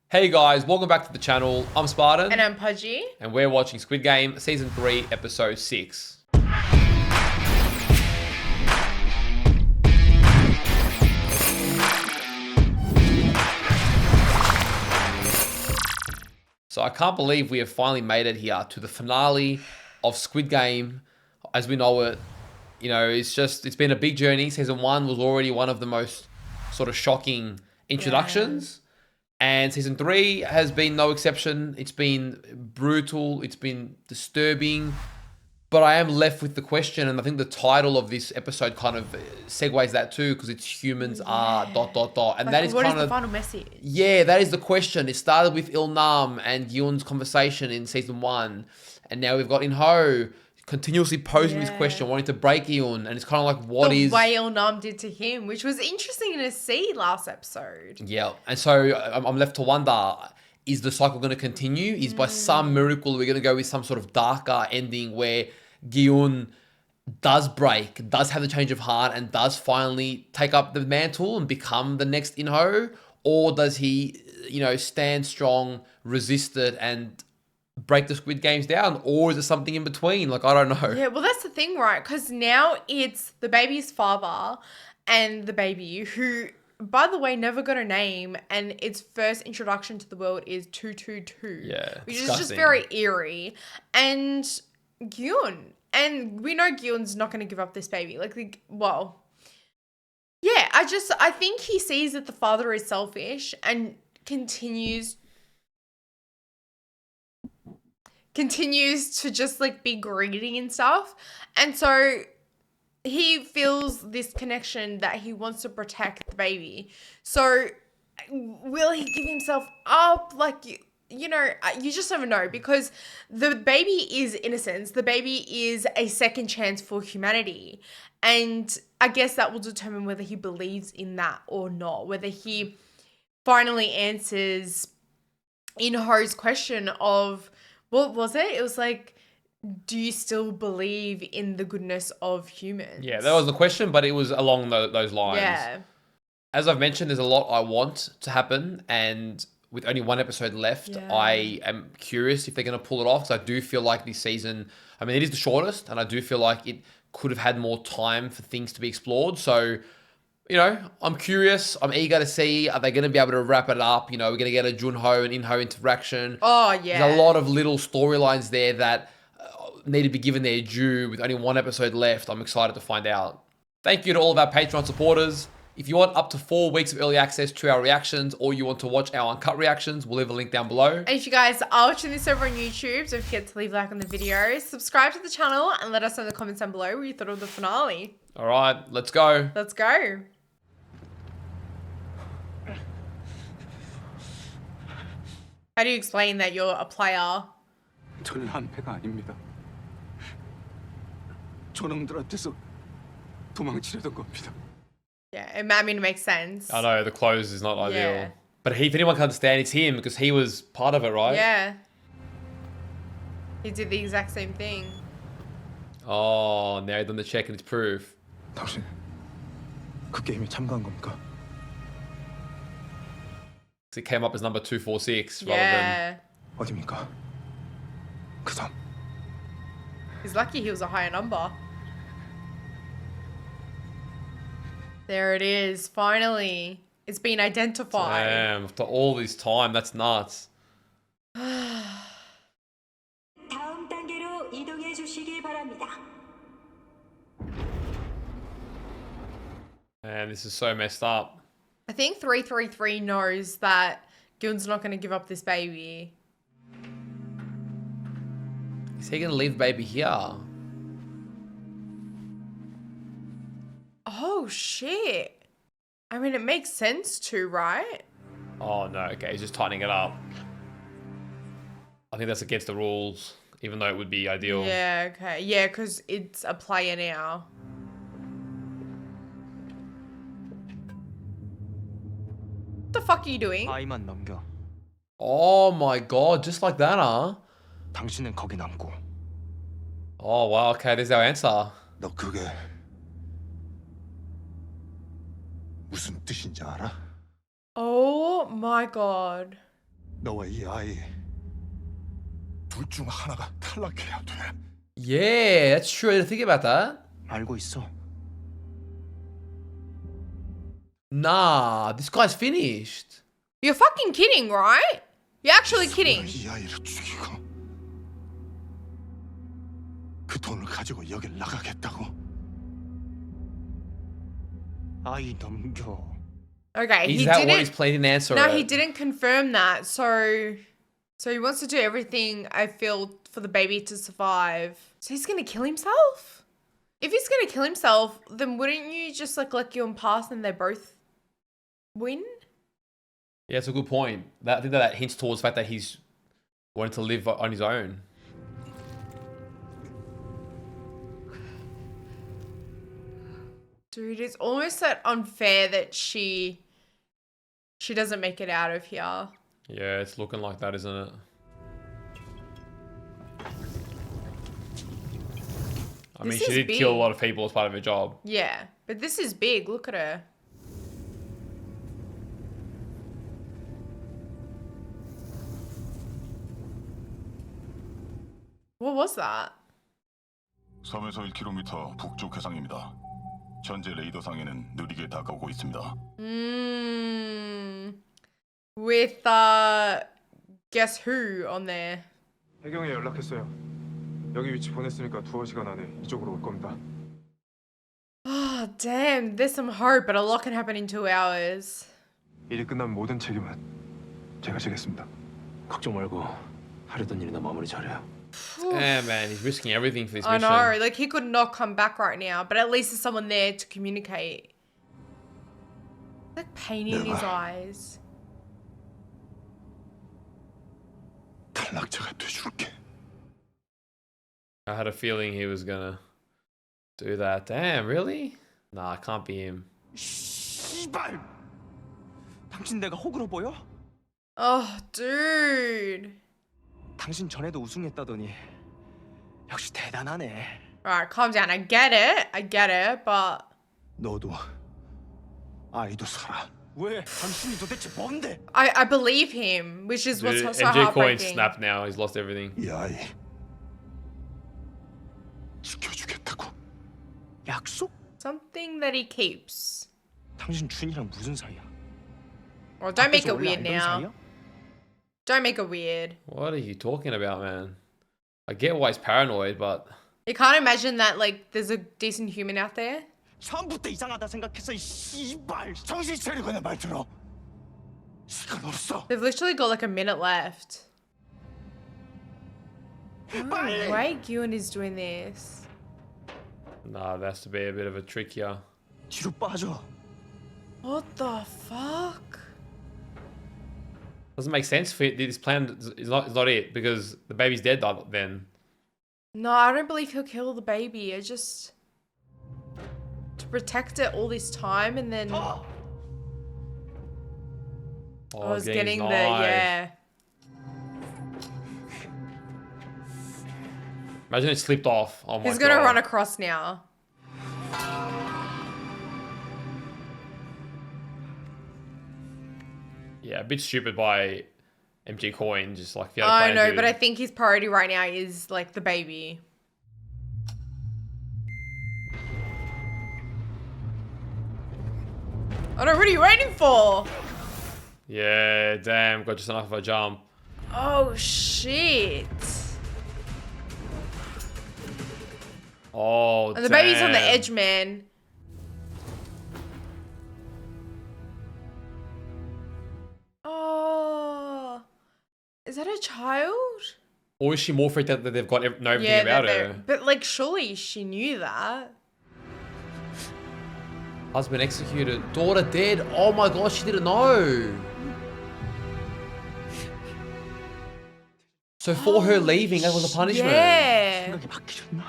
Hey guys, welcome back to the channel. I'm Spartan. And I'm Pudgey. And we're watching Squid Game Season 3, Episode 6. So I can't believe we have finally made it here to the finale of Squid Game as we know it. You know, it's been a big journey. Season 1 was already one of the most sort of shocking introductions. Yeah. And Season 3 has been no exception. It's been brutal. It's been disturbing. But I am left with the question, and I think the title of this episode kind of segues that too, because it's humans are ... And like, that is what kind is of the final message? Yeah, that is the question. It started with Il-nam and Yoon's conversation in Season 1. And now we've got In-ho continuously posing this question, wanting to break Yoon. And it's kind of like, the way Il-nam did to him, which was interesting to see last episode. Yeah. And so I'm left to wonder, is the cycle going to continue? Is by some miracle we're going to go with some sort of darker ending where Gi-eun does break, does have the change of heart, and does finally take up the mantle and become the next In-ho? Or does he, stand strong, resist it, and break the Squid Games down? Or is it something in between? Like, I don't know. Yeah, well, that's the thing, right? Because now it's the baby's father and the baby who, by the way, never got a name, and its first introduction to the world is 222. Yeah, which is just very eerie. And Gyun, and we know Gyun's not going to give up this baby. Yeah, I think he sees that the father is selfish and continues to just be greedy and stuff. And so he feels this connection that he wants to protect the baby. So will he give himself up? You just never know, because the baby is innocence. The baby is a second chance for humanity. And I guess that will determine whether he believes in that or not, whether he finally answers In-ho's question of, what was it? It was like, do you still believe in the goodness of humans? Yeah, that was the question, but it was along those lines. Yeah. As I've mentioned, there's a lot I want to happen, and with only one episode left, I am curious if they're going to pull it off, because I do feel like this season, it is the shortest, and I do feel like it could have had more time for things to be explored. So, I'm curious. I'm eager to see, are they going to be able to wrap it up? We're going to get a Junho and In-ho interaction. Oh, yeah. There's a lot of little storylines there that need to be given their due. With only one episode left, I'm excited to find out. Thank you to all of our Patreon supporters. If you want up to 4 weeks of early access to our reactions, or you want to watch our uncut reactions, we'll leave a link down below. And if you guys are watching this over on YouTube, don't forget to leave a like on the video, subscribe to the channel, and let us know in the comments down below what you thought of the finale. All right, let's go. Let's go. How do you explain that you're a player? 저는 한패가 아닙니다. 저놈들한테서 도망치려던 겁니다. Yeah, it makes sense. I know, the close is not ideal. Yeah. But if anyone can understand, it's him, because he was part of it, right? Yeah. He did the exact same thing. Oh, now he's done the check and it's proof. 당신 그 게임에 참가한 겁니까? It came up as number 246 rather Yeah. 어디입니까? 그 섬. He's lucky he was a higher number. There it is, finally. It's been identified. Damn, after all this time, that's nuts. 다음 단계로 이동해 주시기 바랍니다. Man, this is so messed up. I think 333 knows that Gyun's not going to give up this baby. Is he going to leave baby here? Oh, shit. It makes sense too, right? Oh, no. Okay, he's just tightening it up. I think that's against the rules, even though it would be ideal. Yeah, okay. Yeah, because it's a player now. What the fuck are you doing? 아이만 넘겨. Oh my god, just like that, huh? 당신은 거기 남고. Oh, wow. Okay, there's our answer. 너 그게 무슨 뜻인지 알아? Oh my god. 너와 이 아이 둘 중 하나가 탈락해야 돼. Yeah, that's true. I didn't think about that. 알고 있어. Nah, this guy's finished. You're fucking kidding, right? You're actually kidding. 이 아이를 죽이고 그 돈을 가지고 여길 나가겠다고. 아이 넘겨. Okay, Is he that what he's didn't. planning to answer? No, it? he didn't confirm that. So he wants to do everything, I feel, for the baby to survive. So he's gonna kill himself? If he's gonna kill himself, then wouldn't you just like let Gil pass and they both win? Yeah, it's a good point. I think that hints towards the fact that he's wanting to live on his own. Dude, it's almost that unfair that she doesn't make it out of here. Yeah, it's looking like that, isn't it? I mean, This she is did kill a big. lot of people as part of her job. Yeah, but this is big. Look at her. What was that? 섬에서 1km 북쪽 해상입니다. 현재 레이더상에는 느리게 다가오고 있습니다. With guess who on there? 해경에 연락했어요. 여기 위치 보냈으니까 2시간 안에 이쪽으로 올 겁니다. Oh, damn. There's some hope, but a lot can happen in 2 hours. 일이 끝난 모든 책임은 제가 지겠습니다. 걱정 말고 하려던 일이나 마무리 잘해요. Yeah, man, he's risking everything for this I mission. know. Like, he could not come back right now, but at least there's someone there to communicate. Like, pain in his eyes. 탈락자가 돼줄게. I had a feeling he was gonna do that. Damn, really? Nah, it can't be him. 씨발! 당신 내가 호구로 보여? Oh, dude. 당신 전에도 우승했다더니 역시 대단하네. Alright, calm down. I get it, but... 너도 아이도 살아. 왜? 당신이 도대체 뭔데? I believe him, which is what's Dude, so MJ Coin heartbreaking. snapped now. He's lost everything. 이 아이 지켜주겠다고. 약속? Something that he keeps. 당신 준이랑 무슨 사이야? Well, don't make 앞에서 it 원래 weird 알던 now. 사이야? Don't make it weird. What are you talking about, man? I get why he's paranoid, but You can't imagine that, like, there's a decent human out there? 처음부터 이상하다 생각했어. 이 씨발. 정신 차리고 내 말 들어. 시간 없어. They've literally got, like, a minute left. 빨리. Why Gyun is doing this? nah, that has to be a bit of a trick here. 뒤로 빠져. What the fuck? Doesn't make sense. For this plan is not it because the baby's dead then. No, I don't believe he'll kill the baby. I just... To protect it all this time and then... Oh, I was his getting the... knife. Yeah. Imagine it slipped off. Oh my He's gonna god. run across now. Yeah, a bit stupid by MG Coin. Just like if you had a I plan, know, dude. but I think his priority right now is, like, the baby. Oh no, what are you waiting for? Yeah, damn, got just enough of a jump. Oh, shit. Oh, And the baby's on the damn. edge, man. Oh. Is that a child? Or is she more freaked out that they've got know everything Yeah, about her? but, like, surely she knew that. Husband executed, daughter dead. Oh my gosh, she didn't know. So for her leaving, that was a punishment. Yeah. 생각이 바뀌었나?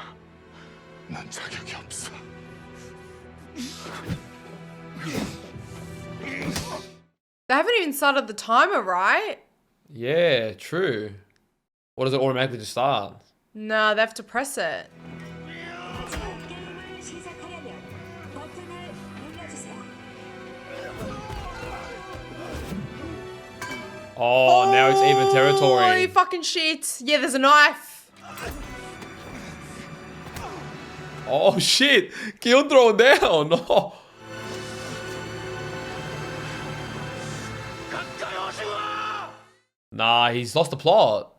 난 자격이 없어. They haven't even started the timer, right? Yeah, true. What does it automatically just start? No, they have to press it. 마지막 게임을 시작하려면 버튼을 눌러주세요. Oh, now it's even Holy territory. fucking shit. Yeah, there's a knife. Oh shit! Keon throwing down. Oh. Nah, he's lost the plot.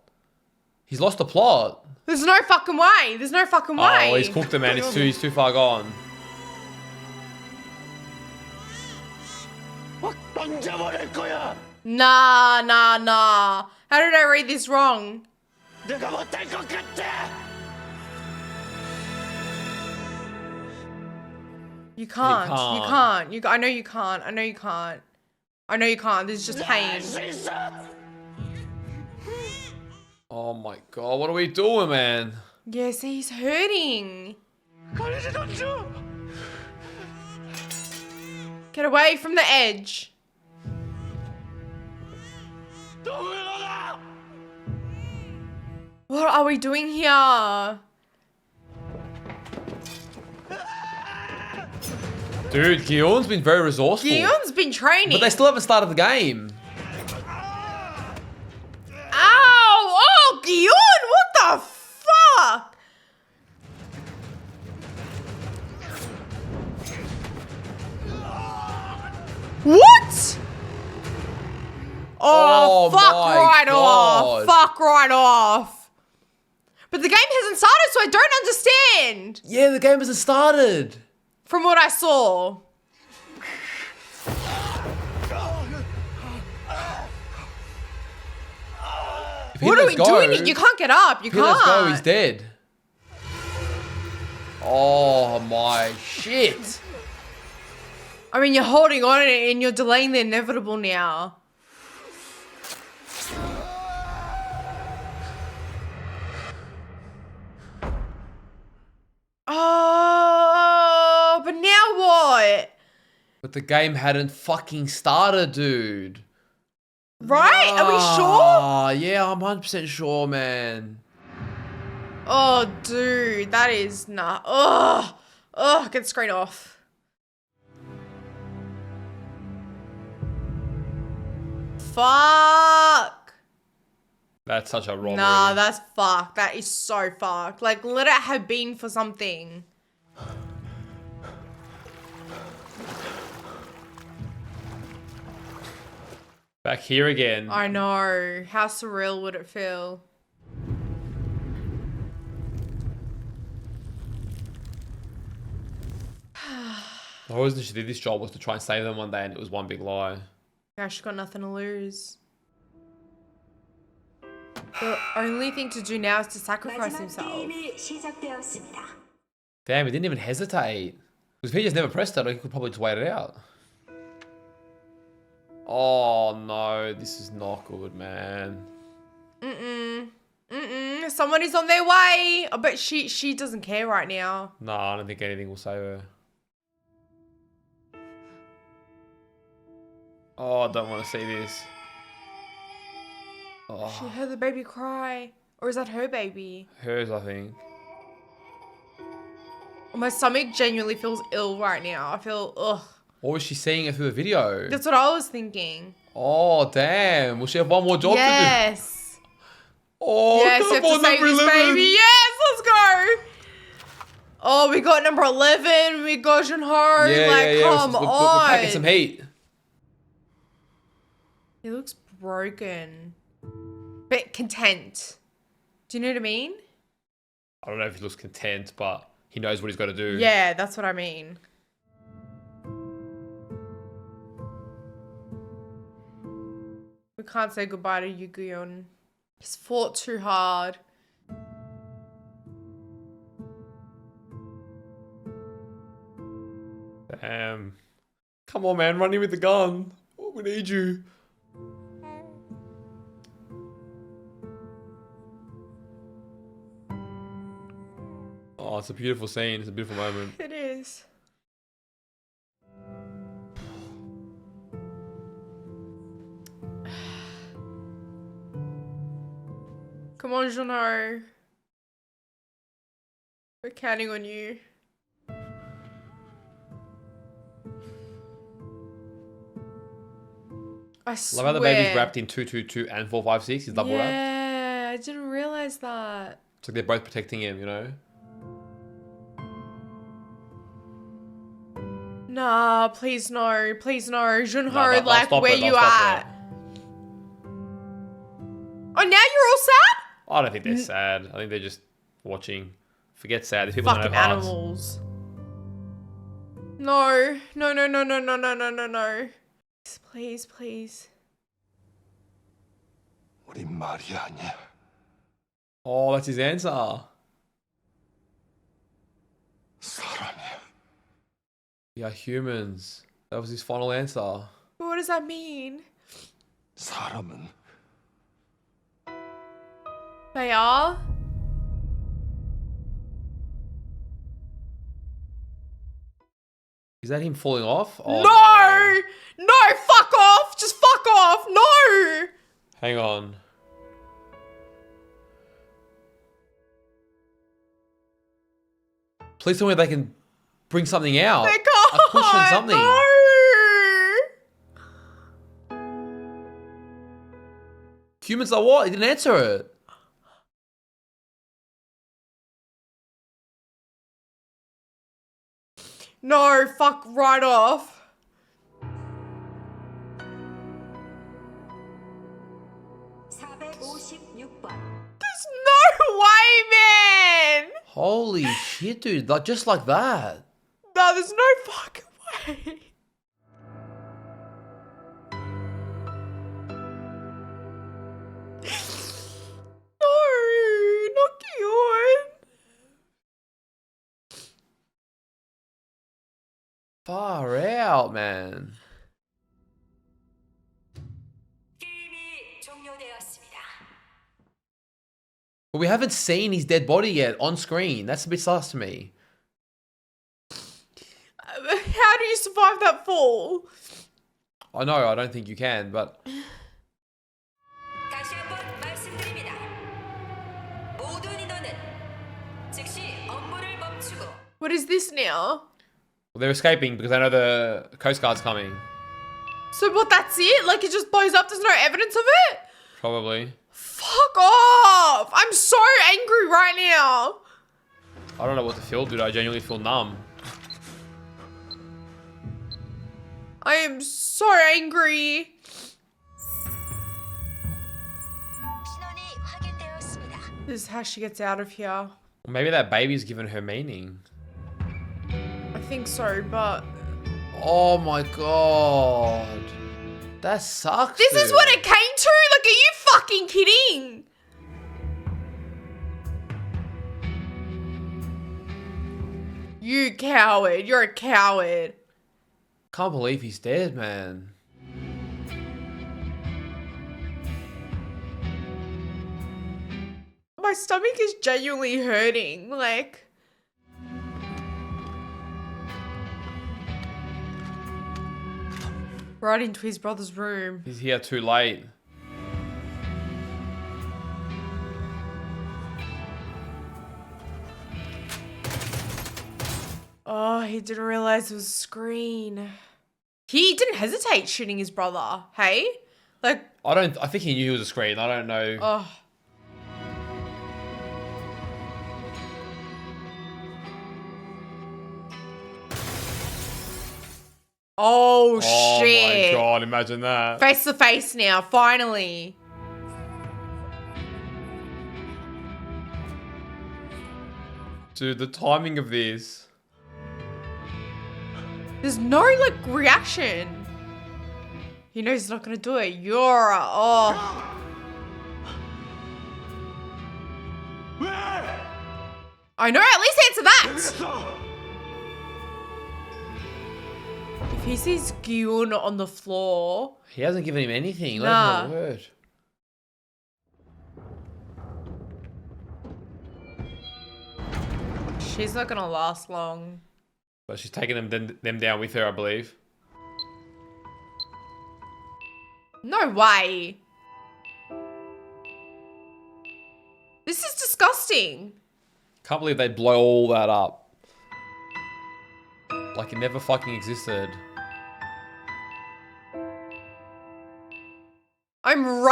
He's lost the plot. There's no fucking way. There's no fucking way. Oh, he's cooked him, man. He's too far gone. 확 던져버릴 거야. Nah. How did I read this wrong? 내가 못할 것 같아. You can't. can't. You can't. I know you can't. I know you can't. I know you can't. There's just pain. 할수 있어. Oh my god, what are we doing, man? Yeah, see, he's hurting. 가리지 던져. Get away from the edge. 너왜 나가? What are we doing here? Dude, Keon's been very resourceful. Gion's been training. But they still haven't started the game. Ow! Oh, Gion! What the fuck? What? Oh, Oh fuck my right God. off. Fuck right off. But the game hasn't started, so I don't understand. Yeah, the game hasn't started. From what I saw. If he What are lets we go, doing? You can't get up. You If he can't. lets go, he's dead. Oh my shit. I mean, you're holding on and you're delaying the inevitable now. Oh, but now what? But the game hadn't fucking started, dude. Right? Are we sure? Ah, yeah, I'm 100% sure, man. Oh, dude, that is not. Ugh, get the screen off. Fuck. That's such a robbery. Nah, that's fucked. That is so fucked. Like, let it have been for something. Back here again. I know. How surreal would it feel? The whole reason she did this job was to try and save them one day, and it was one big lie. Yeah, she's got nothing to lose. The only thing to do now is to sacrifice 마지막 himself. 게임이 시작되었습니다. Damn, he didn't even hesitate. Because if he just never pressed it, he could probably just wait it out. Oh no, this is not good, man. Someone is on their way. But she doesn't care right now. No, I don't think anything will save her. Oh, I don't want to see this. Oh, She heard the baby cry. Or is that her baby? hers, I think. My stomach genuinely feels ill right now. I feel, ugh. Or was she seeing it through the video? That's what I was thinking. Oh, damn. Will she have one more job to do? Yes. Oh, Yes, you come have to on, save number this 11. baby. Yes, let's go. Oh, we got number 11. We got Junho. Yeah, like, yeah, yeah. come We're on. packing some heat. He looks broken. But content. Do you know what I mean? I don't know if he looks content, but he knows what he's got to do. Yeah, that's what I mean. We can't say goodbye to Yu-Gi-Oh! He's fought too hard. Damn. Come on, man. Run in with the gun. Oh, we need you. Oh, it's a beautiful scene. It's a beautiful moment. It is. Come on, Junho. We're counting on you. I Love swear. how the baby's wrapped in 222 and 456. He's double wrapped. Yeah, I didn't realize that. It's like they're both protecting him, you know? Nah, please no. Please no. Junho, They'll like, stop where it, they'll you stop at? it. Oh, now you're all sad? I don't think they're sad. I think they're just watching. Forget sad. These people don't Fucking have hearts. animals. No. No, no, no, no, no, no, no, no, no. Please, please. 우리 말이 아니야. Oh, that's his answer. 사람이야. We are humans. That was his final answer. But what does that mean? 사람은 They are? Is that him falling off? Oh, No! No, fuck off! Just fuck off! No! Hang on. Please tell me they can bring something out. They can't! A cushion, something. No! Humans are what? He didn't answer it. No, fuck right off. There's no way, man! Holy shit, dude. Like, just like that. No, there's no fucking way. No, not cute. Far out, man. But we haven't seen his dead body yet on screen. That's a bit sus to me. How do you survive that fall? I know, I don't think you can, but... 다시 한번 말씀드립니다. 모든 인원은 즉시 업무를 멈추고 What is this now? Well, they're escaping because they know the Coast Guard's coming. So what, that's it? Like it just blows up, there's no evidence of it? Probably. Fuck off! I'm so angry right now. I don't know what to feel, dude. I genuinely feel numb. I am so angry. 신원이 확인되었습니다. This is how she gets out of here. Maybe that baby's given her meaning. I think so, but... Oh my god. That sucks, This is dude. what it came to? Like, are you fucking kidding? You coward. You're a coward. Can't believe he's dead, man. My stomach is genuinely hurting. Like... Right into his brother's room. He's here too late. Oh, he didn't realize it was a screen. He didn't hesitate shooting his brother, hey? Like, I think he knew it was a screen. I don't know. oh. Oh, Oh shit. my god, imagine that. Face to face now, finally. Dude, the timing of this. There's no, like, reaction. He knows he's not gonna do it. You're a, oh. 왜? I know, at least answer that. 그랬어. If he sees Gyun on the floor, He hasn't given him anything. Not Nah. even a word. she's not gonna last long. But she's taking them down with her, I believe. No way. This is disgusting. Can't believe they blow all that up. Like it never fucking existed.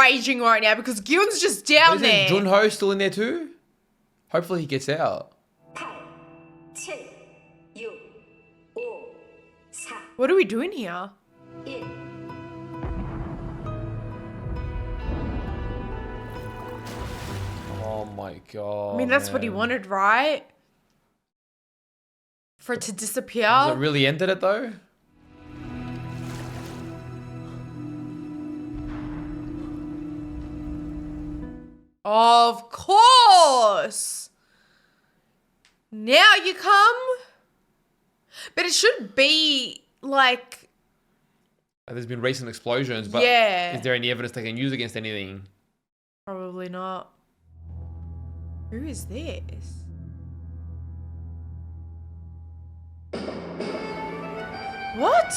raging right now because Gyun's just down there. Isn't Junho still in there too? Hopefully he gets out. 8, 7, 6, 5, 4, What are we doing here? 1. Oh my god. I mean, that's what he man. wanted, right? For it to disappear. Has it really ended it though? Of course. Now you come. But it should be like, There's been recent explosions, but Yeah. is there any evidence they can use against anything? probably not. Who is this? What?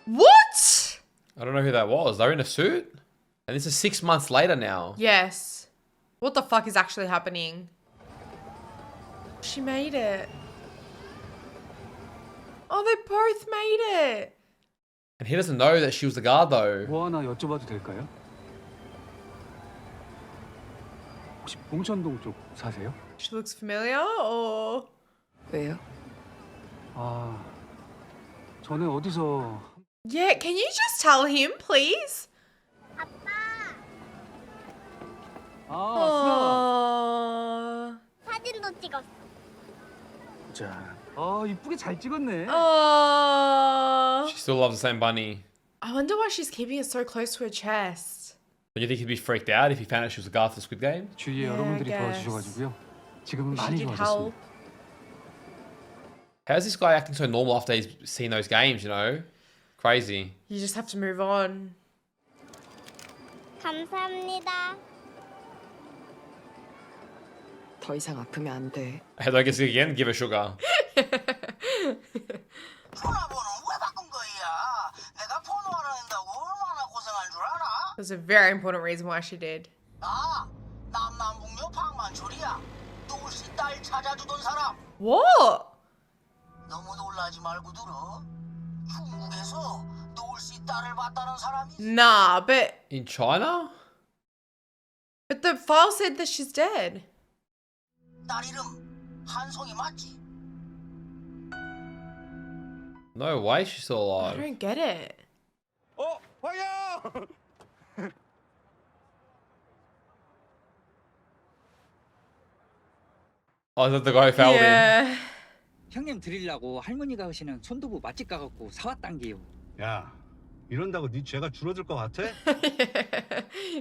What? I don't know who that was. They're in a suit? And this is 6 months later now. Yes. What the fuck is actually happening? She made it. Oh, they both made it. And he doesn't know that she was the guard though. 뭐 하나 여쭤봐도 될까요? 혹시 봉천동 쪽 사세요? She looks familiar or? 왜요? 아, 전에 어디서 Yeah, can you just tell him, please? 아, 왔어. Oh. 사진도 찍었어. 자, 이쁘게 잘 찍었네. Oh. She still loves the same bunny. I wonder why she's keeping it so close to her chest. But you think he'd be freaked out if he found out she was the guard for the Squid Game? 주위에 Yeah, 여러분들이 I guess. 도와주셔가지고요. 지금은 She 많이 did 좋아졌습니다. help. How's this guy acting so normal after he's seen those games, you know? Crazy. You just have to move on. 감사합니다. 더 이상 아프면 안 돼. How do I guess again? Give her sugar. 전화번호 왜 바꾼 거야? 내가 번호하라 한다고 얼마나 고생한 줄 알아? There's a very important reason why she did. 나 남남북녀 박만철이야. 노을씨 딸 찾아주던 사람. What? 너무 놀라지 말고 들어. 중국에서 노을씨 딸을 봤다는 사람이 있어. Nah, but In China? the file said that she's dead. 딸 이름 한송이 맞지? No way she's still I alive. don't get it. 황영! Oh, is that the guy who fouled him? Yeah. 형님 드리려고 할머니가 하시는 손두부 맛집 가갖고 사왔단 게요. 야, 이런다고 네 죄가 줄어들 것 같아?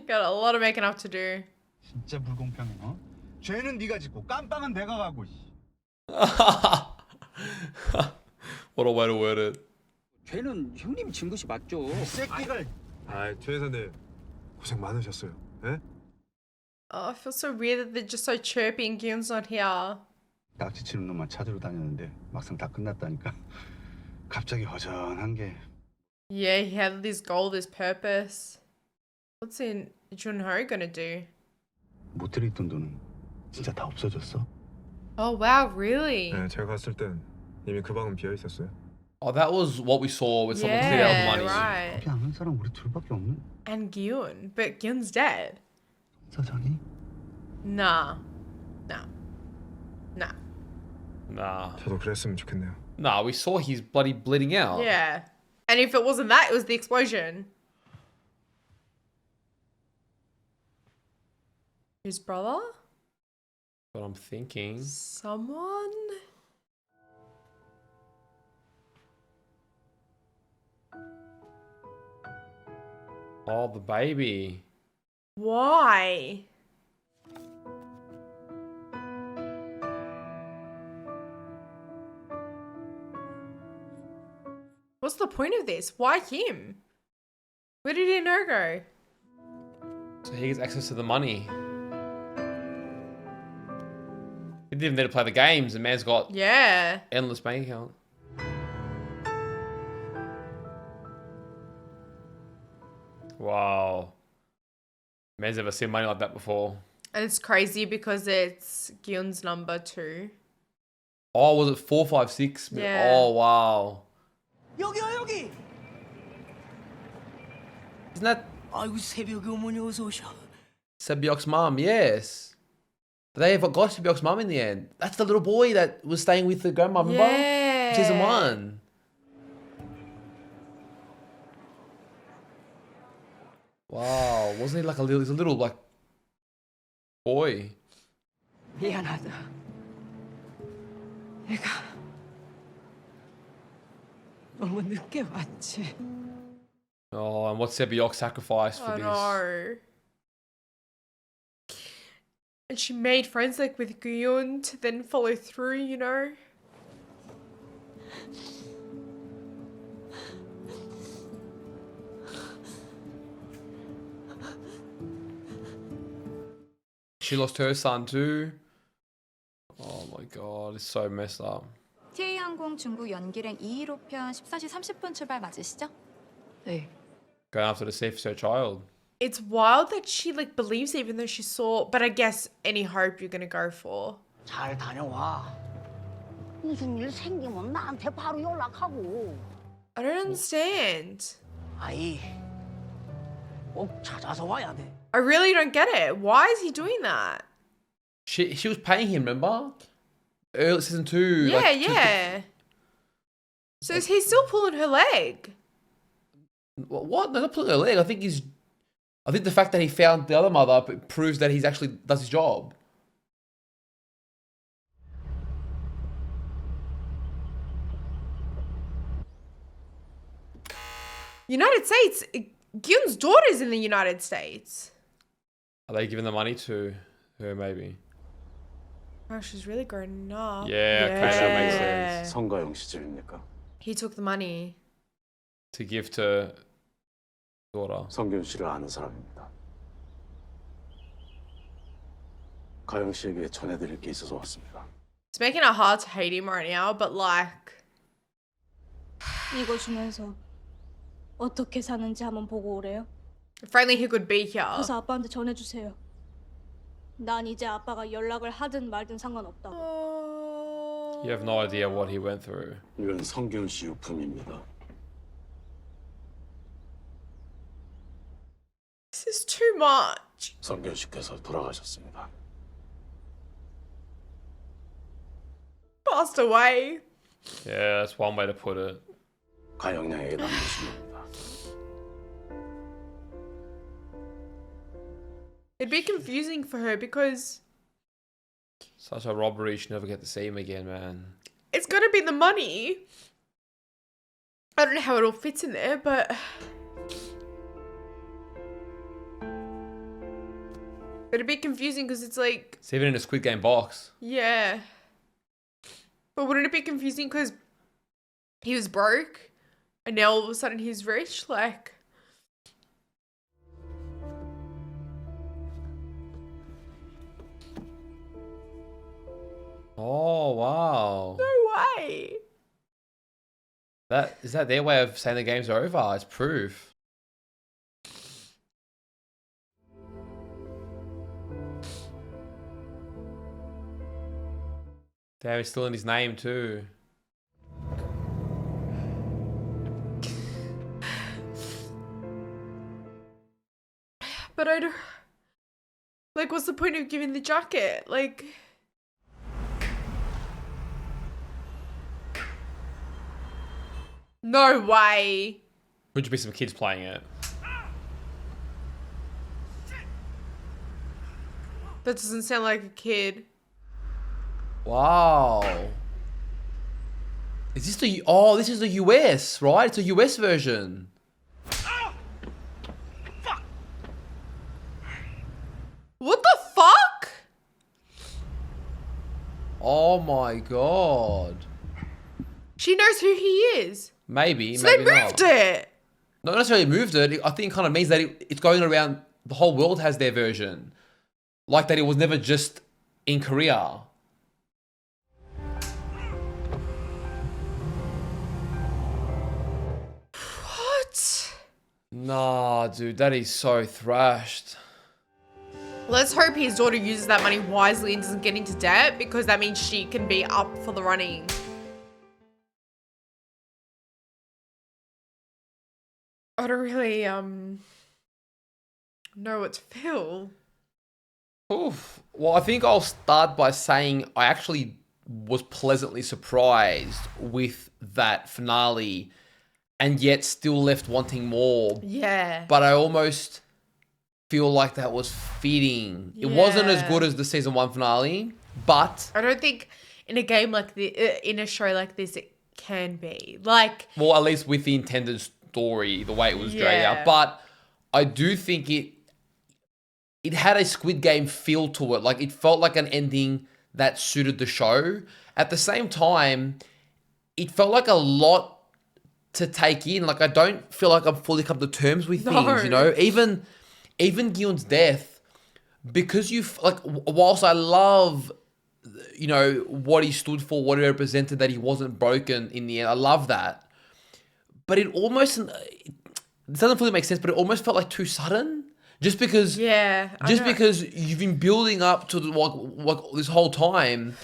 Got a lot of making up to do. 진짜 불공평해, 어? 죄는 네가 짓고 깜빵은 내가 가고. What a way to word it. 죄는 형님이 진 것이 맞죠. 이 새끼가. 아, 최 회사님 고생 많으셨어요. 예? Oh, I feel so weird that they're just so chirpy and Gyun's not here. 낙지 치는 놈만 찾으러 다녔는데 막상 다 끝났다니까. 갑자기 허전한 게. Yeah, he had this goal, this purpose. What's in Junho gonna do? 모텔에 있던 돈은 진짜 다 없어졌어? Oh wow, really? 네, 제가 갔을 땐 이미 그 방은 비어 있었어요. Oh, that was what we saw with someone cleared out the Yeah, money. right. 거기 아는 사람 우리 둘밖에 없는. And Gyun, but Gyun's dead. 사장이? Nah. Nah. Nah. Nah. 저도 그랬으면 좋겠네요. Nah, we saw he's bloody bleeding out. Yeah. And if it wasn't that, it was the explosion. His brother? But I'm thinking. Someone? Oh, the baby. Why? What's the point of this? Why him? Where did he know go? So he gets access to the money. He didn't even need to play the games. The man's got Yeah. endless bank account. Wow. Man's never seen money like that before. And it's crazy because it's Gyun's number too. Oh, was it 456? Yeah. Oh, wow. 여기야 여기. Isn't that 아이고 새벽에 어머니 어서 오셔. Sebyok's mum, yes. They got Sebyok's mum in the end. That's the little boy that was staying with the grandma, remember? Yeah. Season 1. Wow, wasn't he like he's a little like boy? 미안하다. 내가 너무 늦게 왔지. Oh, and what's Sebyok's sacrifice for I this? know. And she made friends like with Guyun to then follow through, you know? She lost her son too. Oh my god, it's so messed up. TA항공 중국 연기행 215편 14시 30분 출발 맞으시죠? 네. Going after the safe her child. It's wild that she like believes even though she saw, but I guess any hope you're gonna go for. 잘 다녀와. 무슨 일 생기면 나한테 바로 연락하고. I don't understand. 아이, 꼭 찾아서 와야 돼. I really don't get it. Why is he doing that? She was paying him, remember? Early season 2. Yeah, like, yeah. So is he still pulling her leg? What? No, not pulling her leg. I think the fact that he found the other mother proves that he's actually does his job. United States. Gyun's daughter's in the United States. Are they giving the money to her? Maybe. Oh, she's really grown up. Yeah, okay, that makes sense. 성가영 시점입니까? He took the money. To give to daughter. 성균 씨를 아는 사람입니다. 가영 씨에게 전해드릴 게 있어서 왔습니다. It's making it hard to hate him right now, but like. 이거 주면서 어떻게 사는지 한번 보고 오래요. If only he could be here. 그래서 아빠한테 전해주세요. 난 이제 아빠가 연락을 하든 말든 상관없다고. You have no idea what he went through. 이건 성균 씨 유품입니다. This is too much. 성균 씨께서 돌아가셨습니다. Passed away. Yeah, that's one way to put it. 가영 양에게 남겨주신 겁니다. It'd be confusing for her because Such a robbery, you should never get to see him again, man. it's gonna be the money. I don't know how it all fits in there, but it'd be confusing because it's like, It's even in a Squid Game box. yeah. But wouldn't it be confusing because he was broke and now all of a sudden he's rich? Like, Oh wow. no way. Is that their way of saying the game's over? It's proof. Damn, it's still in his name too. But I don't. Like, what's the point of giving the jacket? Like. No way. Could be some kids playing it. That doesn't sound like a kid. Wow. Is this the... Oh, this is the US, right? It's a US version. What the fuck? Oh my god. She knows who he is. Maybe, So maybe they moved not. it. Not necessarily moved it. I think it kind of means that it's going around... The whole world has their version. Like that it was never just in Korea. What? Nah, dude, that is so thrashed. Let's hope his daughter uses that money wisely and doesn't get into debt, because that means she can be up for the running. I don't really, know what to feel. Oof. Well, I think I'll start by saying I actually was pleasantly surprised with that finale and yet still left wanting more. Yeah. But I almost feel like that was fitting. It wasn't as good as the season 1 finale, but I don't think in a game like in a show like this, it can be. Like, well, at least with the intended story, the way it was dragged Yeah. out. But I do think it had a Squid Game feel to it. Like, it felt like an ending that suited the show. At the same time, it felt like a lot to take in. Like, I don't feel like I'm fully come to terms with things, you know? Even Gion's death, because whilst I love, you know, what he stood for, what he represented, that he wasn't broken in the end, I love that. But it doesn't fully make sense, but it almost felt like too sudden. Just because you've been building up to like this whole time,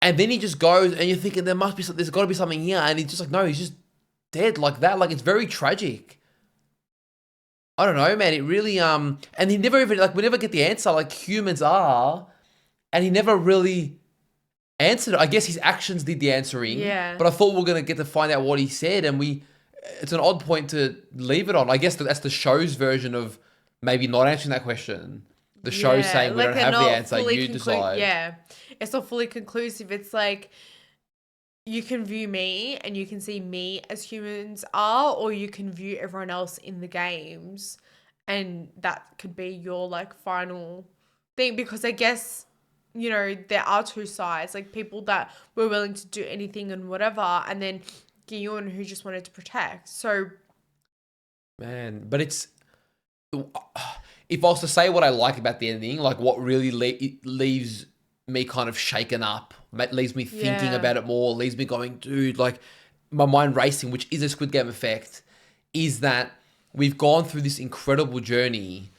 and then he just goes, and you're thinking there's got to be something here, and he's just like, no, he's just dead like that. Like, it's very tragic. I don't know, man. It really and he never even we never get the answer like humans are, and he never really answered it. I guess his actions did the answering. Yeah. But I thought we were gonna get to find out what he said, and it's an odd point to leave it on. I guess that's the show's version of maybe not answering that question. The show's saying we don't have the answer. You decide. Yeah, it's not fully conclusive. It's like you can view me and you can see me as humans are, or you can view everyone else in the games, and that could be your like final thing. Because I guess, you know, there are two sides, like people that were willing to do anything and whatever, and then Guillaume who just wanted to protect. So, man, but it's. If I was to say what I like about the ending, like what really leaves me kind of shaken up, leaves me thinking about it more, leaves me going, dude, like my mind racing, which is a Squid Game effect, is that we've gone through this incredible journey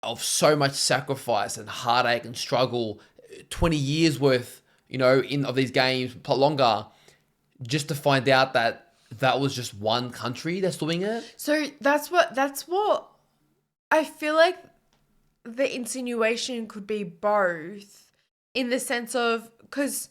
of so much sacrifice and heartache and struggle, 20 years worth, you know, of these games, longer, just to find out that was just one country that's doing it. So that's what I feel like the insinuation could be both, in the sense of, because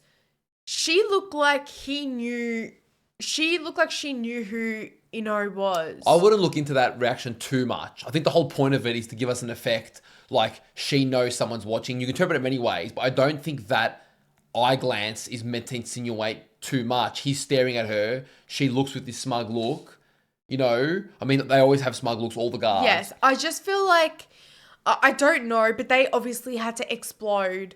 she looked like she knew who Ino was. I wouldn't look into that reaction too much. I think the whole point of it is to give us an effect like she knows someone's watching. You can interpret it many ways, but I don't think that eye glance is meant to insinuate too much. He's staring at her. She looks with this smug look. You know, I mean, they always have smug looks, all the guards. Yes, I just feel like, I don't know, but they obviously had to explode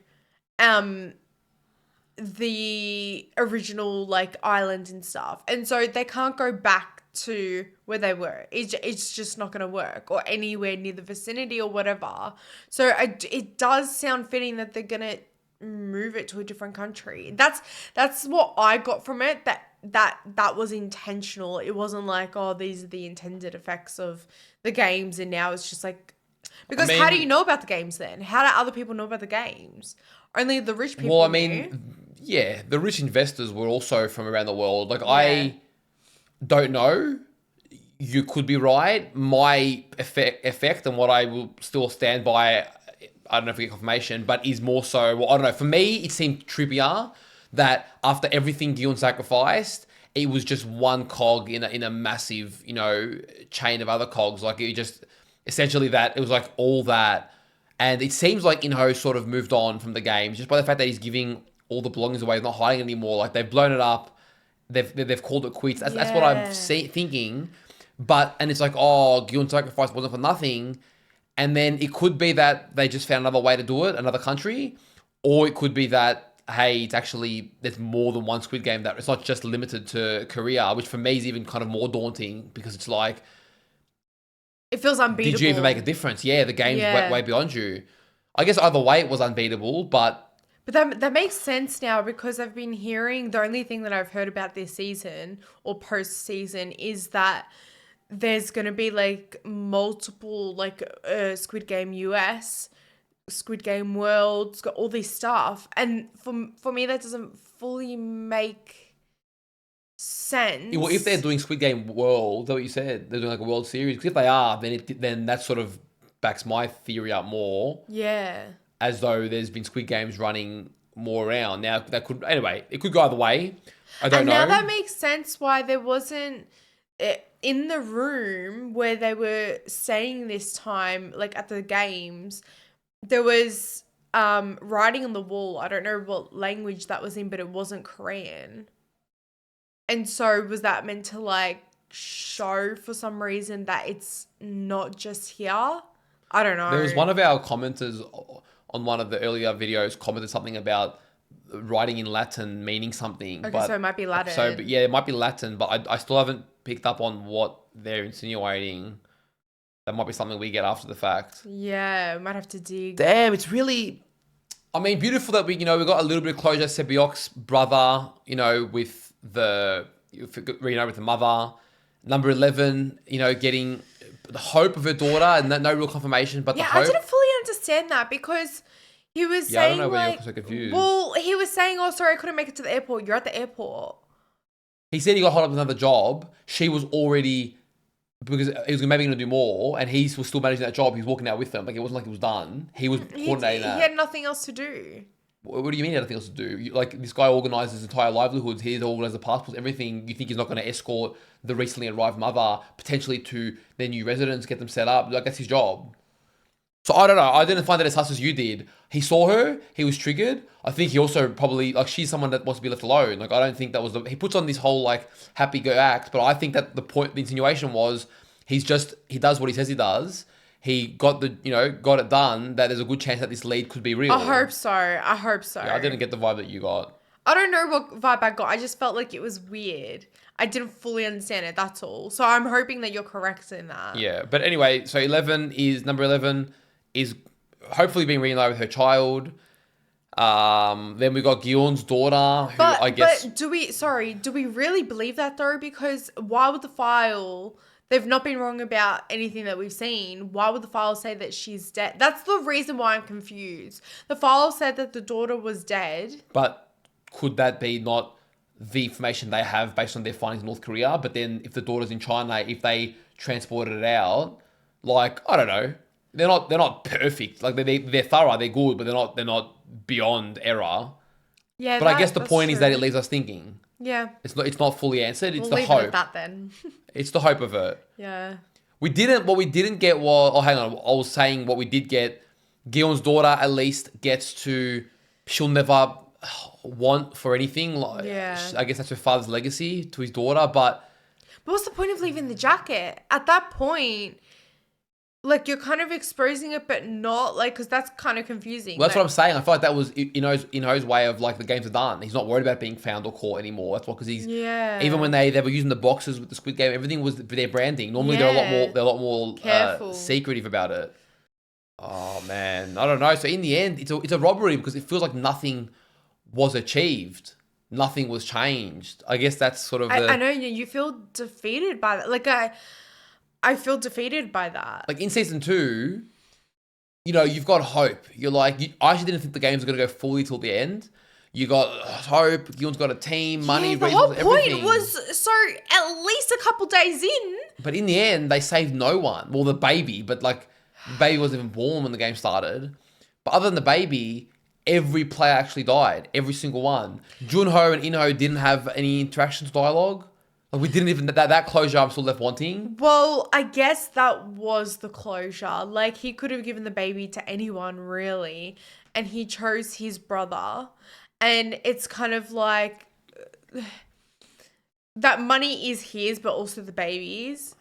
the original, like, island and stuff. And so they can't go back to where they were. It's just not going to work, or anywhere near the vicinity or whatever. So it does sound fitting that they're going to move it to a different country. That's what I got from it, that was intentional. It wasn't like, oh, these are the intended effects of the games, and now it's just like, because how do you know about the games then? How do other people know about the games? Only the rich people. Well, I mean, yeah, the rich investors were also from around the world. Like, I don't know. You could be right. My effect and what I will still stand by, I don't know if we get confirmation, but is more so, well, I don't know. For me, it seemed trippier that after everything Guillaume sacrificed, it was just one cog in a massive, you know, chain of other cogs. Like, it just, essentially that, it was like all that. And it seems like Inho sort of moved on from the game just by the fact that he's giving all the belongings away, not hiding it anymore. Like, they've blown it up. They've called it quits. That's what I'm thinking. And it's like, oh, Guillaume's sacrifice wasn't for nothing. And then it could be that they just found another way to do it, another country. Or it could be that, hey, it's actually, there's more than one Squid Game, that it's not just limited to Korea, which for me is even kind of more daunting, because it's like, it feels unbeatable. Did you even make a difference? Yeah, the game's way beyond you. I guess either way it was unbeatable, but that makes sense now, because I've been hearing, the only thing that I've heard about this season or post-season is that there's going to be like multiple, like Squid Game US, Squid Game World, got all this stuff. And for me, that doesn't fully make sense. Well, if they're doing Squid Game World, is that what you said? They're doing like a World Series. Because if they are, then that's sort of backs my theory up more. Yeah. As though there's been Squid Games running more around. Now, that could... Anyway, it could go either way. I don't know. And now that makes sense why there wasn't... in the room where they were staying this time, like at the games, there was writing on the wall. I don't know what language that was in, but it wasn't Korean. And so was that meant to like show for some reason that it's not just here? I don't know. There was one of our commenters on one of the earlier videos commented something about writing in Latin meaning something. Okay, so it might be Latin. But yeah, it might be Latin, but I still haven't picked up on what they're insinuating. That might be something we get after the fact. Yeah, we might have to dig. Damn, it's really... I mean, beautiful that we got a little bit of closure. Sebiok's brother, with the mother. Number 11, getting the hope of her daughter and no real confirmation, but the hope. I didn't fully understand that because he was saying, I don't know where like, you're so confused. Well, he was saying, oh, sorry, I couldn't make it to the airport. You're at the airport. He said he got hold of another job. She was already, because he was maybe going to do more, and he was still managing that job. He was walking out with them. Like, it wasn't like it was done. He was coordinating that. He had nothing else to do. What do you mean he had nothing else to do? This guy organizes his entire livelihoods. He's organized the passports, everything. You think he's not going to escort the recently arrived mother potentially to their new residence, get them set up? Like, that's his job. So I don't know. I didn't find that as sus as you did. He saw her. He was triggered. I think he also probably, she's someone that wants to be left alone. Like, I don't think that was he puts on this whole, happy go act. But I think that the insinuation was he does what he says he does. He got got it done, that there's a good chance that this lead could be real. I hope so. Yeah, I didn't get the vibe that you got. I don't know what vibe I got. I just felt like it was weird. I didn't fully understand it, that's all. So I'm hoping that you're correct in that. Yeah, but anyway, so number 11 is hopefully being reunited with her child. Then we got Gyeon's daughter, who I guess... But do we really believe that though? Because why would the file... They've not been wrong about anything that we've seen. Why would the file say that she's dead? That's the reason why I'm confused. The file said that the daughter was dead. But could that be not the information they have based on their findings in North Korea? But then if the daughter's in China, if they transported it out, I don't know. They're not perfect. Like they're thorough, they're good, but they're not beyond error. Yeah. But I guess the point is that it leaves us thinking. Yeah. It's not fully answered. It's we'll the hope. It at that then. It's the hope of it. Yeah. What we didn't get was... Oh, hang on. I was saying what we did get. Gyeon's daughter at least gets to... She'll never want for anything. Yeah. I guess that's her father's legacy to his daughter, but... But what's the point of leaving the jacket? At that point... you're kind of exposing it, but not, because that's kind of confusing. Well, that's what I'm saying. I feel like that was Inho's way of, the games are done. He's not worried about being found or caught anymore. That's what, because he's... Yeah. Even when they were using the boxes with the Squid Game, everything was for their branding. Normally, they're a lot more careful, secretive about it. Oh, man. I don't know. So, in the end, it's a robbery because it feels like nothing was achieved. Nothing was changed. I guess that's sort of I know, you feel defeated by that. I feel defeated by that. In season 2, you've got hope. You're I actually didn't think the games were going to go fully till the end. You got hope. Gyeon's got a team, money, the resources, whole point everything. was so at least a couple days in. But in the end, they saved no one. Well, the baby, but the baby wasn't even born when the game started. But other than the baby, every player actually died. Every single one. Junho and Inho didn't have any interactions, dialogue. We didn't even... That closure I'm still left wanting. Well, I guess that was the closure. He could have given the baby to anyone, really. And he chose his brother. And it's kind of that money is his, but also the baby's.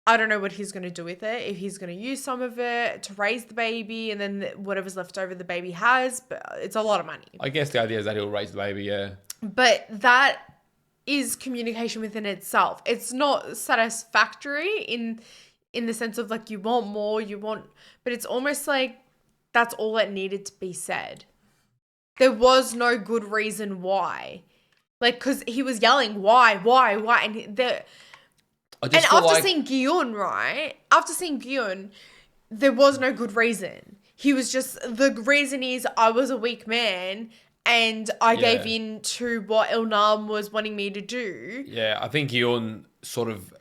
I don't know what he's going to do with it. If he's going to use some of it to raise the baby and then whatever's left over the baby has. But it's a lot of money. I guess the idea is that he'll raise the baby, yeah. But that... is communication within itself. It's not satisfactory in the sense of you want more, but it's almost that's all that needed to be said. There was no good reason why. Because he was yelling, why? And after seeing Gyeon, right? After seeing Gyeon, there was no good reason. He was just, the reason is I was a weak man and I gave in to what Ilnam was wanting me to do. Yeah, I think Gyeon sort of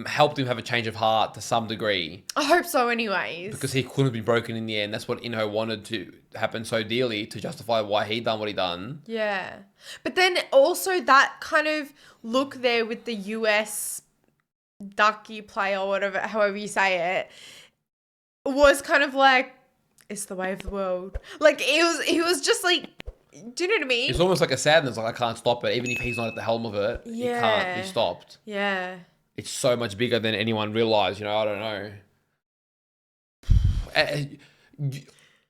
helped him have a change of heart to some degree. I hope so anyways. Because he couldn't be broken in the end. That's what Inho wanted to happen so dearly to justify why he done what he done. Yeah. But then also that kind of look there with the US ducky play or whatever, however you say it, was kind of like, it's the way of the world. Like, he was just like, do you know what I mean? It's almost like a sadness, like I can't stop it. Even if he's not at the helm of it, he can't be stopped. Yeah. It's so much bigger than anyone realized, I don't know.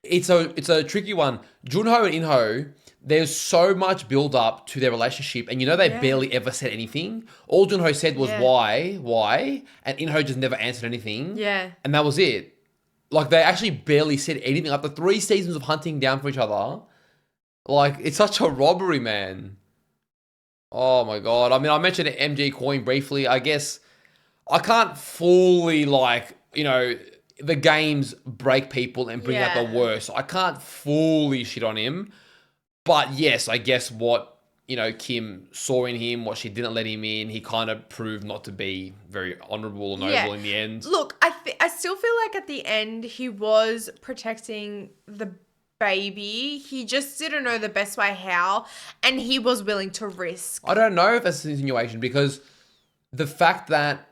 It's a tricky one. Junho and Inho, there's so much build up to their relationship, and they barely ever said anything. All Junho said was why, and Inho just never answered anything. Yeah. And that was it. Like, they actually barely said anything. After 3 seasons of hunting down for each other, like, it's such a robbery, man. Oh my God. I mean, I mentioned MG Coin briefly. I guess I can't fully, the games break people and bring out the worst. I can't fully shit on him. But yes, I guess what, Kim saw in him, what she didn't let him in, he kind of proved not to be very honourable or noble in the end. Look, I still feel like at the end he was protecting the baby. He just didn't know the best way how, and he was willing to risk. I don't know if that's an insinuation, because the fact that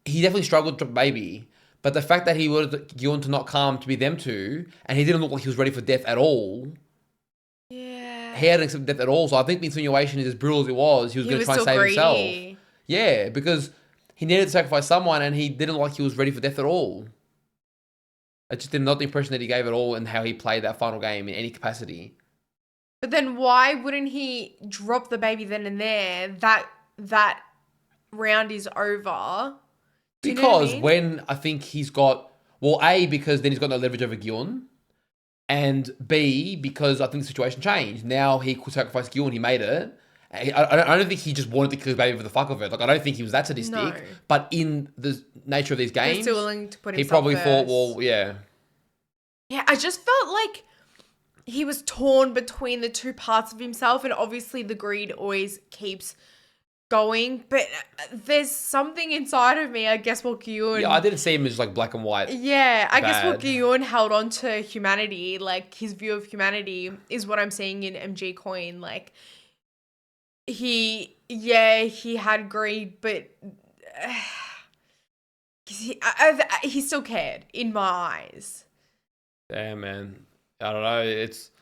he definitely struggled to baby, but the fact that he wanted Gyun to not come to be them two, and he didn't look like he was ready for death at all. Yeah. He hadn't accepted death at all, so I think the insinuation is, as brutal as it was, he was going to try and save himself. Yeah, because he needed to sacrifice someone, and he didn't look like he was ready for death at all. I just did not the impression that he gave at all in how he played that final game in any capacity. But then why wouldn't he drop the baby then and there? That round is over. Because when I think he's got, A, because then he's got no leverage over Gyun, and B, because I think the situation changed. Now he could sacrifice Gyun, he made it. I don't think he just wanted to kill his baby for the fuck of it. Like, I don't think he was that sadistic. No. But in the nature of these games, he's still willing to put himself he probably first. thought, well, yeah. Yeah, I just felt like he was torn between the two parts of himself, and obviously the greed always keeps going. But there's something inside of me, I guess, what Gyun... Yeah, I didn't see him as like black and white. Yeah, I guess what bad. Gyun held on to humanity, like his view of humanity, is what I'm seeing in MG Coin. Like, he had greed, but he still cared in my eyes. Damn, man. I don't know. It's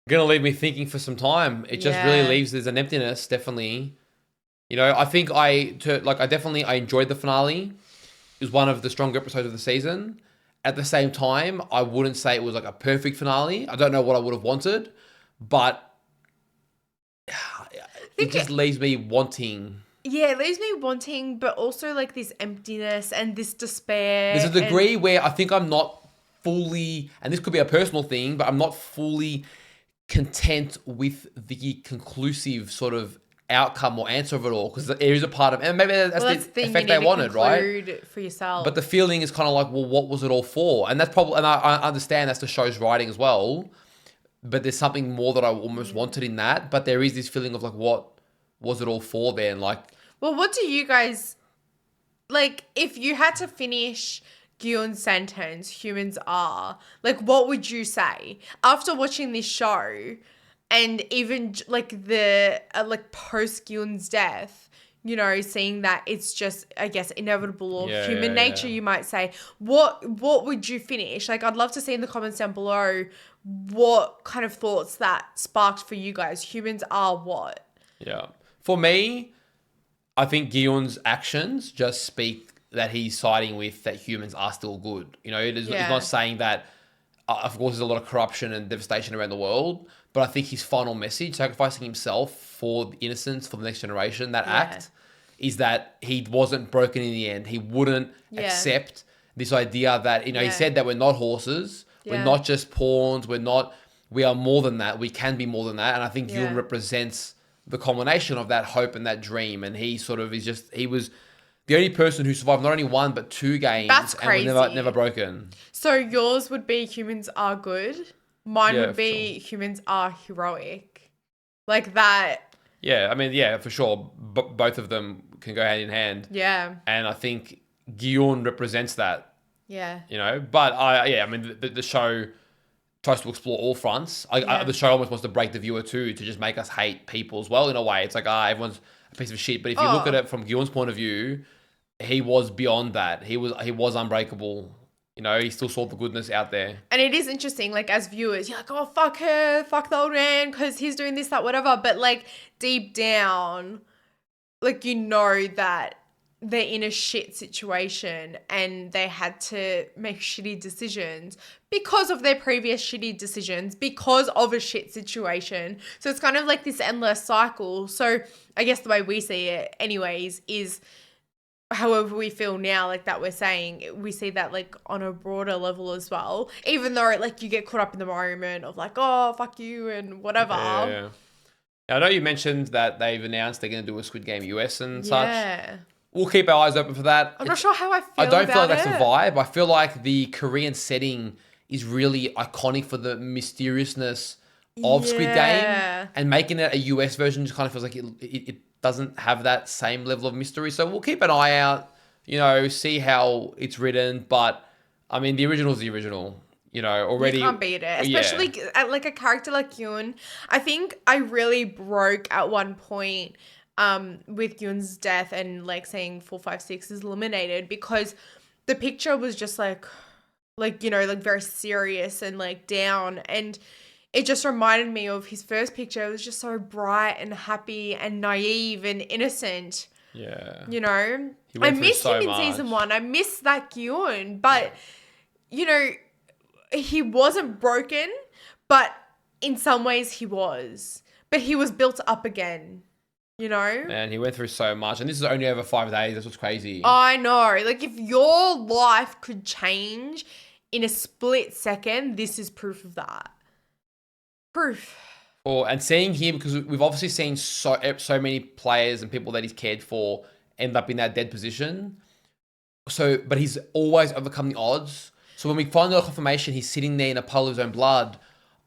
going to leave me thinking for some time. It just really leaves, there's an emptiness, definitely. I think I enjoyed the finale. It was one of the stronger episodes of the season. At the same time, I wouldn't say it was like a perfect finale. I don't know what I would have wanted, but it just leaves me wanting. Yeah, it leaves me wanting, but also like this emptiness and this despair. There's a degree where I think I'm not fully, and this could be a personal thing, but I'm not fully content with the conclusive sort of outcome or answer of it all, because there is a part of, and maybe that's the effect they wanted, right? For yourself. But the feeling is kind of like, well, what was it all for? And that's probably, and I understand that's the show's writing as well, but there's something more that I almost wanted in that. But there is this feeling of like, what was it all for then? Like, well, what do you guys, like, if you had to finish Gyun's sentence, humans are, like, what would you say after watching this show, and even like the like post Gyun's death, seeing that it's just, I guess, inevitable or human nature, you might say, what would you finish? Like, I'd love to see in the comments down below what kind of thoughts that sparked for you guys. Humans are what? Yeah. For me, I think Gyun's actions just speak that he's siding with that humans are still good. He's not saying that, of course, there's a lot of corruption and devastation around the world, but I think his final message, sacrificing himself for the innocence, for the next generation, that act, is that he wasn't broken in the end. He wouldn't accept this idea that, he said that we're not horses, we're not just pawns, we are more than that, we can be more than that, and I think Gyun represents the culmination of that hope and that dream, and he sort of he was the only person who survived not only 1 but 2 games. That's crazy. And was never broken. So yours would be humans are good. Mine would be humans are heroic. Like that. Yeah, I mean, yeah, for sure. Both of them can go hand in hand. Yeah. And I think Guillaume represents that. Yeah. You know, but I mean, the show tries to explore all fronts. The show almost wants to break the viewer too, to just make us hate people as well in a way. It's like, everyone's a piece of shit. But if you look at it from Guillaume's point of view, he was beyond that. He was unbreakable. You know, he still saw the goodness out there. And it is interesting, like, as viewers, you're like, oh, fuck her, fuck the old man, because he's doing this, that, whatever. But, like, deep down, like, you know that they're in a shit situation and they had to make shitty decisions because of their previous shitty decisions, because of a shit situation. So it's kind of like this endless cycle. So I guess the way we see it anyways is however we feel now, like that we're saying, we see that like on a broader level as well, even though like you get caught up in the moment of like, oh, fuck you and whatever. Yeah. I know you mentioned that they've announced they're going to do a Squid Game US and such. We'll keep our eyes open for that. I'm not sure how I feel I don't feel like about that's the vibe. I feel like the Korean setting is really iconic for the mysteriousness of Squid Game, and making it a US version just kind of feels like it doesn't have that same level of mystery. So we'll keep an eye out, you know, see how it's written. But I mean, the original is the original, you know, already. You can't beat it, especially at like a character like Yoon. I think I really broke at one point with Yoon's death and like saying 456 is eliminated, because the picture was just like, you know, like very serious and like down, and it just reminded me of his first picture. It was just so bright and happy and naive and innocent. Yeah. You know? I miss him in season 1. I miss that Gyun. But, you know, he wasn't broken, but in some ways he was. But he was built up again, you know? Man, he went through so much. And this is only over 5 days. That's what's crazy. I know. Like, if your life could change in a split second, this is proof of that. Proof. And seeing him, because we've obviously seen so many players and people that he's cared for end up in that dead position. So, but he's always overcome the odds. So when we find the confirmation he's sitting there in a puddle of his own blood,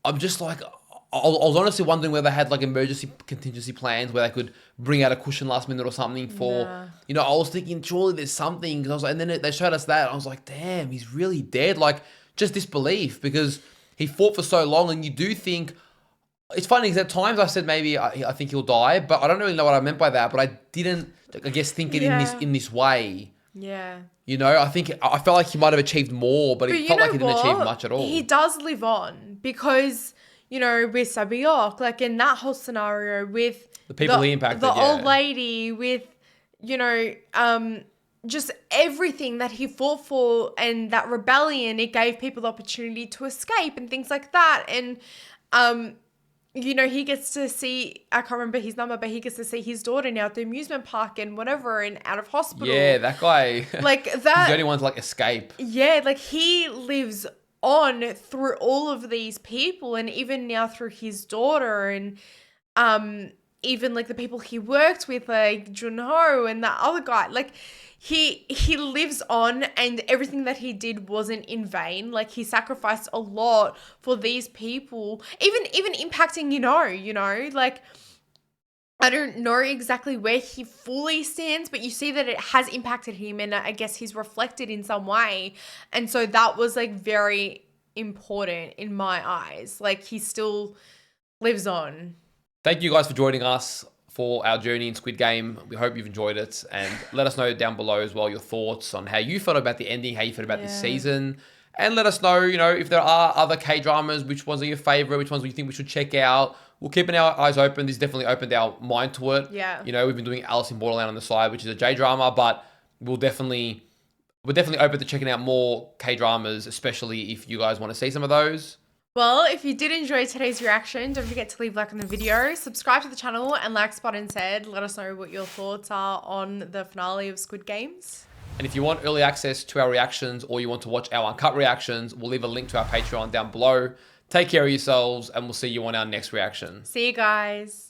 I'm just like, I was honestly wondering whether they had like emergency contingency plans where they could bring out a cushion last minute or something for, you know, I was thinking surely there's something. Cause I was like, and then they showed us that. I was like, damn, he's really dead. Like, just disbelief, because he fought for so long, and you do think, it's funny because at times I said maybe I think he'll die, but I don't really know what I meant by that. But I didn't, I guess, think it in this way. Yeah. You know, I felt like he might have achieved more, but it felt like he didn't achieve much at all. He does live on because, you know, with Sabiok, like in that whole scenario with the people he impacted, the old lady, with, you know, just everything that he fought for and that rebellion, it gave people the opportunity to escape and things like that. And, you know, he gets to see, I can't remember his number, but he gets to see his daughter now at the amusement park and whatever, and out of hospital. Yeah, that guy. Like that. He's the only one to like escape. Yeah, like he lives on through all of these people, and even now through his daughter, and even like the people he worked with, like Junho and that other guy. Like he lives on, and everything that he did wasn't in vain. Like he sacrificed a lot for these people, even impacting, you know, like I don't know exactly where he fully stands, but you see that it has impacted him, and I guess he's reflected in some way. And so that was like very important in my eyes. Like he still lives on. Thank you guys for joining us for our journey in Squid Game. We hope you've enjoyed it, and let us know down below as well your thoughts on how you felt about the ending, how you felt about this season, and let us know, you know, if there are other K-dramas, which ones are your favorite, which ones you think we should check out. We're keeping our eyes open. This definitely opened our mind to it. Yeah. You know, we've been doing Alice in Borderland on the side, which is a J-drama, but we're definitely open to checking out more K-dramas, especially if you guys want to see some of those. Well, if you did enjoy today's reaction, don't forget to leave a like on the video, subscribe to the channel, and like Spartan said, let us know what your thoughts are on the finale of Squid Games. And if you want early access to our reactions, or you want to watch our uncut reactions, we'll leave a link to our Patreon down below. Take care of yourselves, and we'll see you on our next reaction. See you guys.